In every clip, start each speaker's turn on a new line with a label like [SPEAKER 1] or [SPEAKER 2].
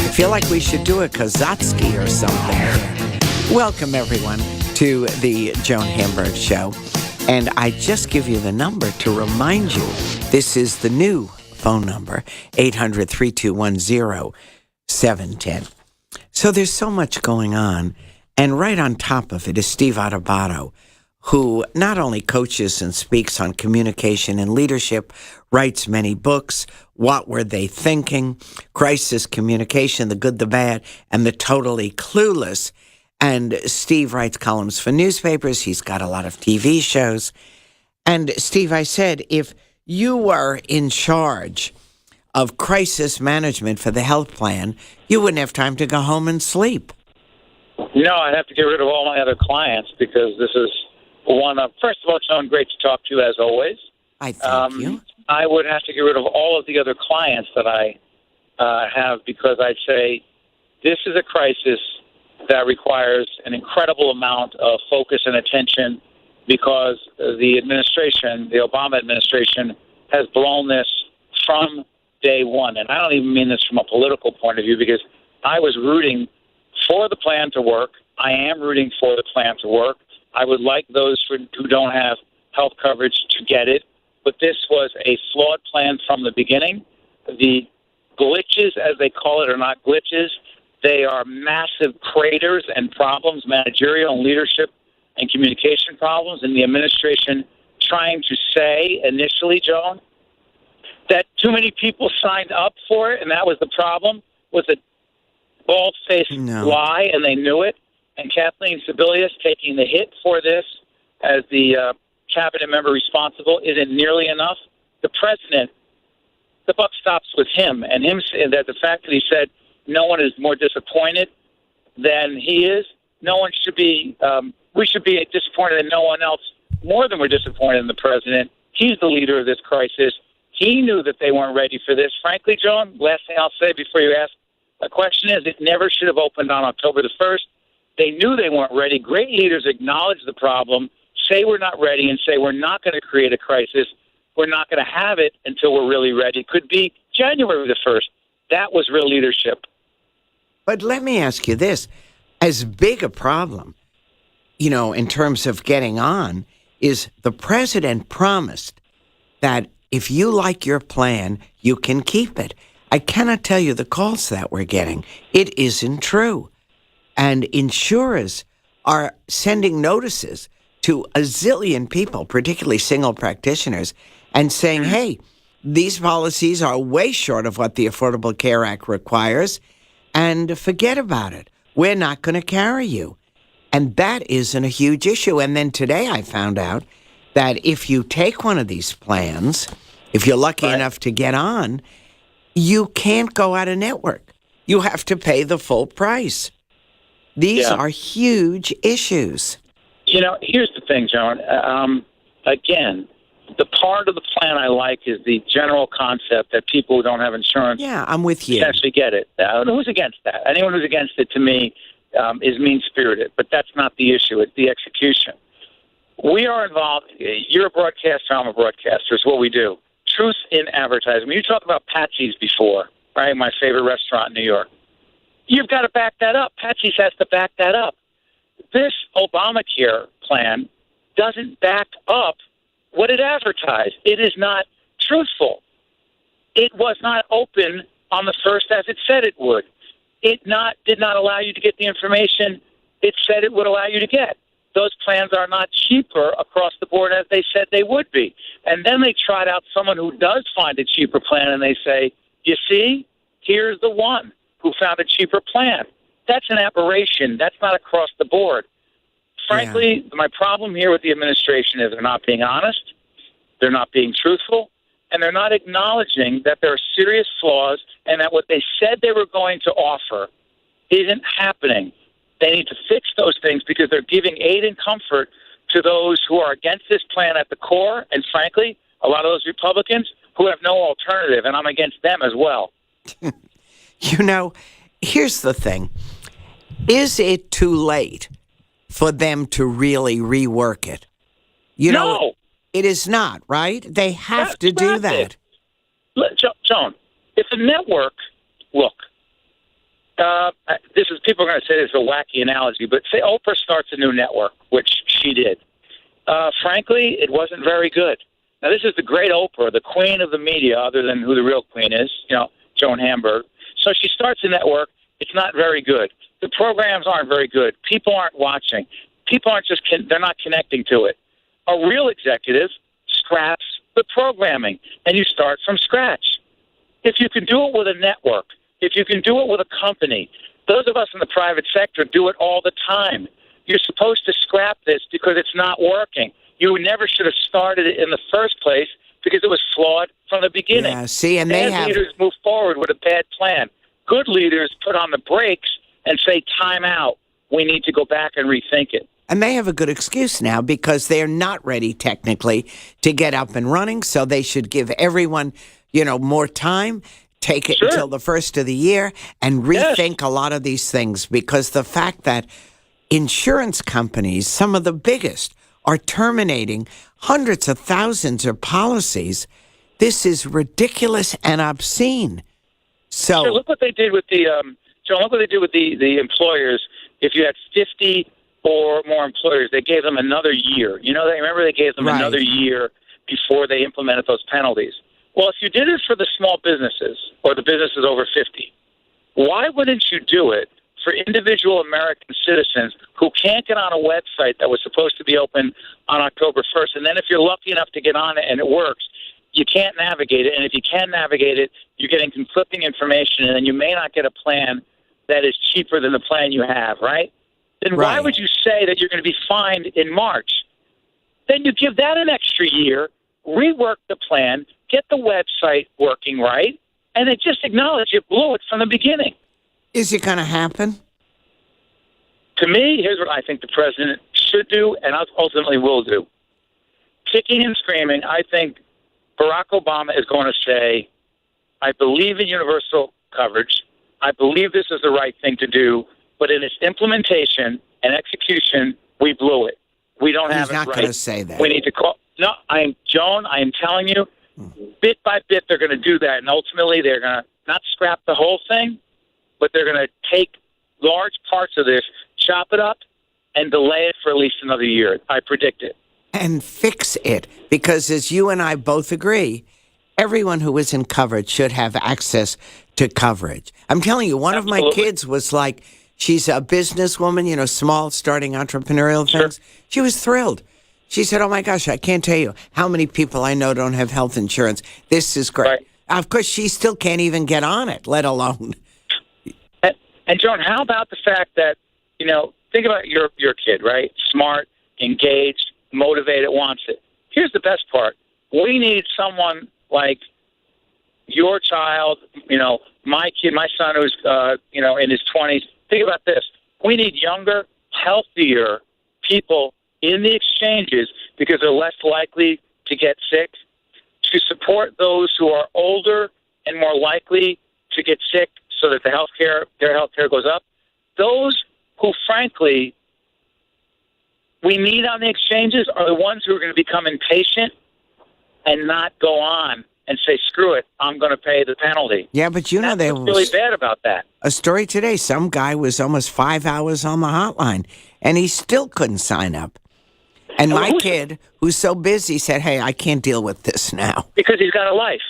[SPEAKER 1] I feel like we should do a Kazatsky or something. Welcome, everyone, to the Joan Hamburg Show. And I just give you the number to remind you. This is the new phone number, 800-321-0710. So there's so much going on. And right on top of it is Steve Adubato, who not only coaches and speaks on communication and leadership, writes many books, What Were They Thinking?, Crisis Communication, The Good, the Bad, and the Totally Clueless. And Steve writes columns for newspapers. He's got a lot of TV shows. And Steve, I said, if you were in charge of crisis management for the health plan, you wouldn't have time to go home and sleep.
[SPEAKER 2] No, I'd have to get rid of all my other clients because this is one of, first of all, Joan, great to talk to you as always.
[SPEAKER 1] I thank you.
[SPEAKER 2] I would have to get rid of all of the other clients that I have because I'd say this is a crisis that requires an incredible amount of focus and attention because the administration, the Obama administration, has blown this from day one. And I don't even mean this from a political point of view because I was rooting for the plan to work. I am rooting for the plan to work. I would like those who don't have health coverage to get it. But this was a flawed plan from the beginning. The glitches, as they call it, are not glitches. They are massive craters and problems, managerial and leadership and communication problems, and the administration trying to say initially, Joan, that too many people signed up for it, and that was the problem, was a bald-faced lie, and they knew it. And Kathleen Sebelius taking the hit for this as the cabinet member responsible isn't nearly enough. The president, the buck stops with him, and that the fact that he said no one is more disappointed than he is. No one should be. We should be disappointed in no one else more than we're disappointed in the president. He's the leader of this crisis. He knew that they weren't ready for this. Frankly, Joan, last thing I'll say before you ask a question is it never should have opened on October the 1st. They knew they weren't ready. Great leaders acknowledge the problem, say we're not ready, and say we're not going to create a crisis. We're not going to have it until we're really ready. It could be January the 1st. That was real leadership.
[SPEAKER 1] But let me ask you this. As big a problem, in terms of getting on, is the president promised that if you like your plan, you can keep it. I cannot tell you the calls that we're getting. It isn't true. And insurers are sending notices to a zillion people, particularly single practitioners, and saying, hey, these policies are way short of what the Affordable Care Act requires, and forget about it. We're not going to carry you. And that isn't a huge issue. And then today I found out that if you take one of these plans, if you're lucky enough to get on, you can't go out of network. You have to pay the full price. These are huge issues.
[SPEAKER 2] Here's the thing, Joan. Again, the part of the plan I like is the general concept that people who don't have insurance
[SPEAKER 1] I'm with you.
[SPEAKER 2] Essentially get it. Who's against that? Anyone who's against it, to me, is mean-spirited. But that's not the issue. It's the execution. We are involved. You're a broadcaster. I'm a broadcaster. It's what we do. Truth in advertising. When you talk about Patsy's before, right, my favorite restaurant in New York, you've got to back that up. Patsy's has to back that up. This Obamacare plan doesn't back up what it advertised. It is not truthful. It was not open on the 1st as it said it would. It did not allow you to get the information it said it would allow you to get. Those plans are not cheaper across the board as they said they would be. And then they trot out someone who does find a cheaper plan and they say, you see, here's the one who found a cheaper plan. That's an aberration. That's not across the board. Frankly, my problem here with the administration is they're not being honest, they're not being truthful, and they're not acknowledging that there are serious flaws and that what they said they were going to offer isn't happening. They need to fix those things because they're giving aid and comfort to those who are against this plan at the core, and frankly, a lot of those Republicans who have no alternative, and I'm against them as well.
[SPEAKER 1] Here's the thing. Is it too late for them to really rework it?
[SPEAKER 2] No.
[SPEAKER 1] It is not, right? They have to do that.
[SPEAKER 2] Joan, if a network, look, This is, people are going to say this is a wacky analogy, but say Oprah starts a new network, which she did. Frankly, it wasn't very good. Now, this is the great Oprah, the queen of the media, other than who the real queen is, Joan Hamburg. So she starts a network. It's not very good. The programs aren't very good. People aren't watching. People aren't they're not connecting to it. A real executive scraps the programming, and you start from scratch. If you can do it with a network, if you can do it with a company, those of us in the private sector do it all the time. You're supposed to scrap this because it's not working. You never should have started it in the first place because it was flawed from the beginning.
[SPEAKER 1] Yeah, see, and
[SPEAKER 2] bad leaders move forward with a bad plan. Good leaders put on the brakes and say, time out. We need to go back and rethink it.
[SPEAKER 1] And they have a good excuse now because they're not ready technically to get up and running, so they should give everyone, more time, take it until the first of the year, and rethink a lot of these things, because the fact that insurance companies, some of the biggest, are terminating hundreds of thousands of policies, this is ridiculous and obscene. So
[SPEAKER 2] look what they did with the John, look what they did with the employers. If you had 50 or more employers, they gave them another year. Remember they gave them another year before they implemented those penalties. Well, if you did it for the small businesses or the businesses over 50, why wouldn't you do it for individual American citizens who can't get on a website that was supposed to be open on October 1st? And then if you're lucky enough to get on it and it works, you can't navigate it. And if you can navigate it, you're getting conflicting information, and then you may not get a plan that is cheaper than the plan you have, right? Then why would you say that you're going to be fined in March? Then you give that an extra year, rework the plan, get the website working right, and then just acknowledge you blew it from the beginning.
[SPEAKER 1] Is it going to happen?
[SPEAKER 2] To me, here's what I think the president should do and ultimately will do. Kicking and screaming, I think Barack Obama is going to say, I believe in universal coverage. I believe this is the right thing to do, but in its implementation and execution, we blew it. We don't have it right.
[SPEAKER 1] He's not going to say that.
[SPEAKER 2] We need to call. No, I am telling you, bit by bit, they're going to do that, and ultimately they're going to not scrap the whole thing, but they're going to take large parts of this, chop it up, and delay it for at least another year. I predict it.
[SPEAKER 1] And fix it, because as you and I both agree, everyone who is in coverage should have access to coverage. I'm telling you, one of my kids was like, she's a businesswoman, small, starting entrepreneurial things. She was thrilled. She said, oh, my gosh, I can't tell you how many people I know don't have health insurance. This is great.
[SPEAKER 2] Right.
[SPEAKER 1] Of course, she still can't even get on it, let alone.
[SPEAKER 2] And John, how about the fact that, think about your kid, right? Smart, engaged, motivated, wants it. Here's the best part. We need someone like your child, my kid, my son who's, in his 20s. Think about this. We need younger, healthier people in the exchanges because they're less likely to get sick, to support those who are older and more likely to get sick so that their health care goes up. Those who, frankly, we need on the exchanges are the ones who are going to become impatient and not go on and say, screw it, I'm going to pay the penalty.
[SPEAKER 1] Yeah, but
[SPEAKER 2] there was really bad about that.
[SPEAKER 1] A story today, some guy was almost 5 hours on the hotline, and he still couldn't sign up. And my kid, who's so busy, said, hey, I can't deal with this now.
[SPEAKER 2] Because he's got a life.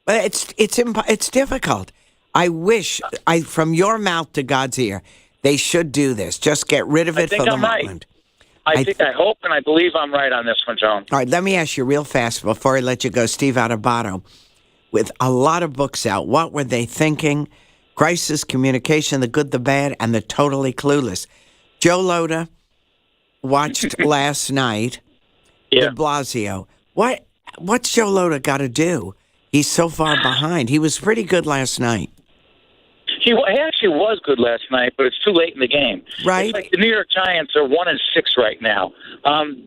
[SPEAKER 1] But it's difficult. I wish, from your mouth to God's ear, they should do this. Just get rid of it for the moment.
[SPEAKER 2] I hope, and I believe I'm right on this one, Joan.
[SPEAKER 1] All right, let me ask you real fast before I let you go. Steve Adubato, with a lot of books out, what were they thinking? Crisis Communication, The Good, the Bad, and The Totally Clueless. Joe Lhota watched last night, de Blasio. What's Joe Lhota got to do? He's so far behind. He was pretty good last night.
[SPEAKER 2] He actually was good last night, but it's too late in the game.
[SPEAKER 1] Right.
[SPEAKER 2] It's like the New York Giants are 1-6 right now.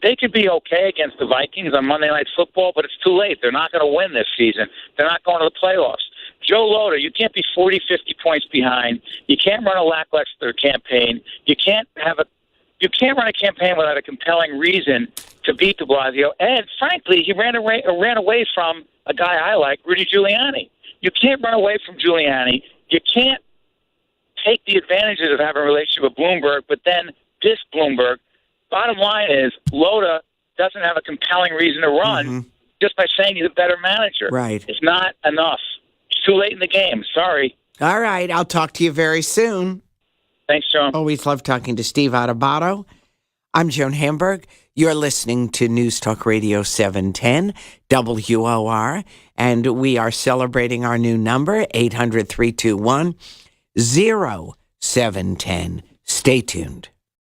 [SPEAKER 2] They could be okay against the Vikings on Monday Night Football, but it's too late. They're not going to win this season. They're not going to the playoffs. Joe Lhota, you can't be 40, 50 points behind. You can't run a lackluster campaign. You can't run a campaign without a compelling reason to beat de Blasio. And frankly, he ran away from a guy I like, Rudy Giuliani. You can't run away from Giuliani. You can't take the advantages of having a relationship with Bloomberg, but then diss Bloomberg. Bottom line is, Loda doesn't have a compelling reason to run just by saying he's a better manager.
[SPEAKER 1] Right.
[SPEAKER 2] It's not enough. It's too late in the game. Sorry.
[SPEAKER 1] All right. I'll talk to you very soon.
[SPEAKER 2] Thanks, John.
[SPEAKER 1] Always love talking to Steve Adubato. I'm Joan Hamburg. You're listening to News Talk Radio 710 WOR, and we are celebrating our new number, 800-321-0710. Stay tuned.